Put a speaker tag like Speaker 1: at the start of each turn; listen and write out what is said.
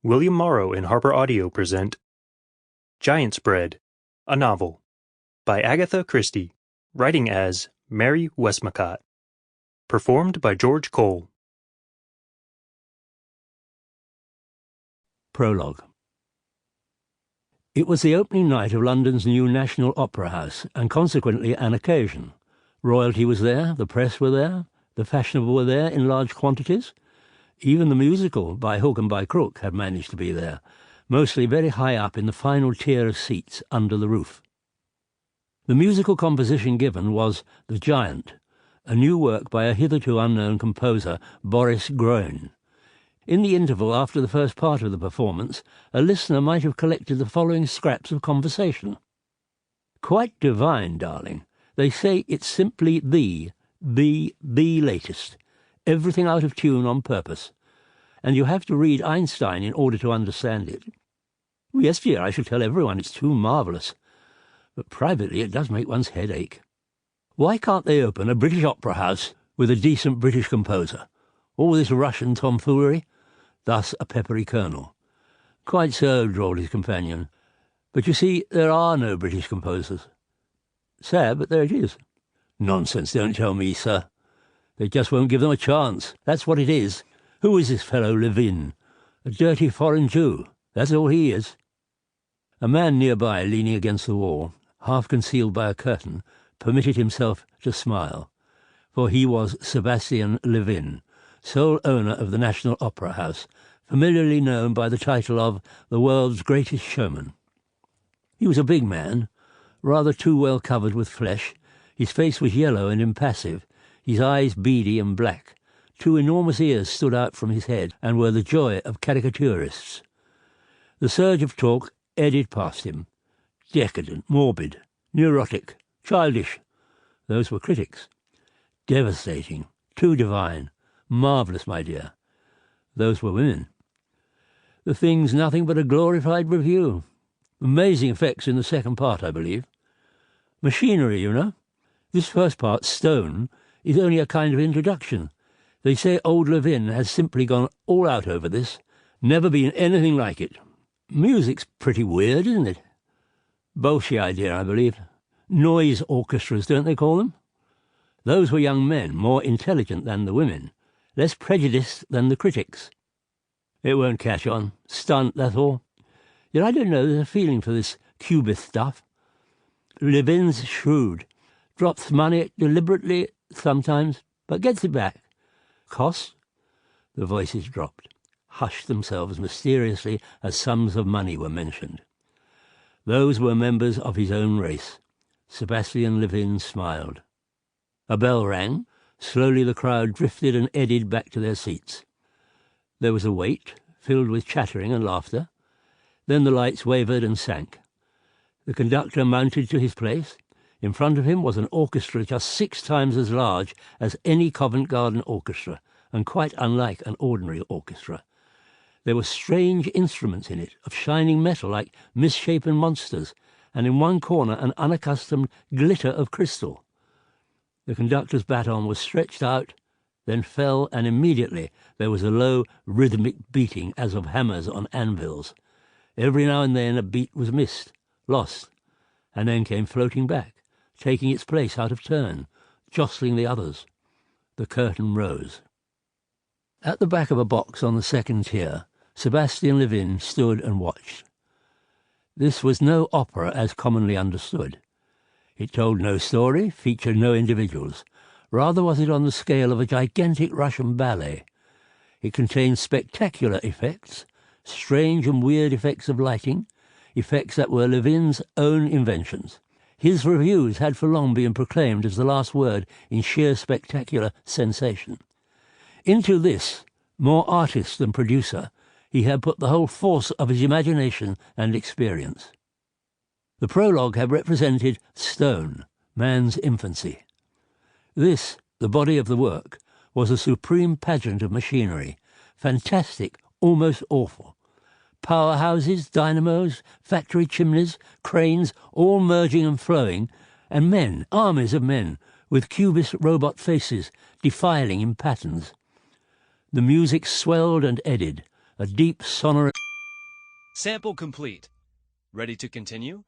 Speaker 1: William Morrow and HarperAudio present Giant's Bread, a novel, by Agatha Christie, writing as Mary Westmacott. Performed by George Cole.
Speaker 2: Prologue. It was the opening night of London's new National Opera House, and consequently an occasion. Royalty was there, the press were there, the fashionable were there in large quantities. Even the musical, by hook and by crook, had managed to be there, mostly very high up in the final tier of seats under the roof. The musical composition given was The Giant, a new work by a hitherto unknown composer, Boris Groen. In the interval after the first part of the performance, a listener might have collected the following scraps of conversation. "Quite divine, darling. They say it's simply the latest. Everything out of tune on purpose. And you have to read Einstein in order to understand it. Yes, dear, I shall tell everyone it's too marvellous. But privately it does make one's head ache. Why can't they open a British opera house with a decent British composer? All this Russian tomfoolery?" Thus a peppery colonel. "Quite so," drawled his companion. "But you see, there are no British composers." "Sad, but there it is." "Nonsense, don't tell me, sir. They just won't give them a chance. That's what it is. Who is this fellow Levin? A dirty foreign Jew. That's all he is." A man nearby, leaning against the wall, half concealed by a curtain, permitted himself to smile, for he was Sebastian Levin, sole owner of the National Opera House, familiarly known by the title of the world's greatest showman. He was a big man, rather too well covered with flesh. His face was yellow and impassive, his eyes beady and black. Two enormous ears stood out from his head and were the joy of caricaturists. The surge of talk eddied past him. Decadent, morbid, neurotic, childish. Those were critics. Devastating, too divine, marvellous, my dear. Those were women. The thing's nothing but a glorified review. Amazing effects in the second part, I believe. Machinery, you know. This first part, Stone, is only a kind of introduction. They say old Levin has simply gone all out over this. Never been anything like it. Music's pretty weird, isn't it? Bolshoi idea, I believe. Noise orchestras, don't they call them? Those were young men, more intelligent than the women, less prejudiced than the critics. It won't catch on. Stunt, that's all. Yet I don't know, there's a feeling for this cubist stuff. Levin's shrewd. Drops money deliberately sometimes, but gets it back. Costs? The voices dropped, hushed themselves mysteriously as sums of money were mentioned. Those were members of his own race. Sebastian Levin smiled. A bell rang. Slowly the crowd drifted and eddied back to their seats. There was a wait, filled with chattering and laughter. Then the lights wavered and sank. The conductor mounted to his place. In front of him was an orchestra just 6 times as large as any Covent Garden orchestra, and quite unlike an ordinary orchestra. There were strange instruments in it, of shining metal like misshapen monsters, and in one corner an unaccustomed glitter of crystal. The conductor's baton was stretched out, then fell, and immediately there was a low, rhythmic beating as of hammers on anvils. Every now and then a beat was missed, lost, and then came floating back, taking its place out of turn, jostling the others. The curtain rose. At the back of a box on the second tier, Sebastian Levin stood and watched. This was no opera as commonly understood. It told no story, featured no individuals. Rather was it on the scale of a gigantic Russian ballet. It contained spectacular effects, strange and weird effects of lighting, effects that were Levin's own inventions. His reviews had for long been proclaimed as the last word in sheer spectacular sensation. Into this, more artist than producer, he had put the whole force of his imagination and experience. The prologue had represented Stone, man's infancy. This, the body of the work, was a supreme pageant of machinery, fantastic, almost awful. Powerhouses, dynamos, factory chimneys, cranes, all merging and flowing, and men, armies of men, with cubist robot faces, defiling in patterns. The music swelled and eddied, a deep, sonorous
Speaker 3: Sample complete. Ready to continue?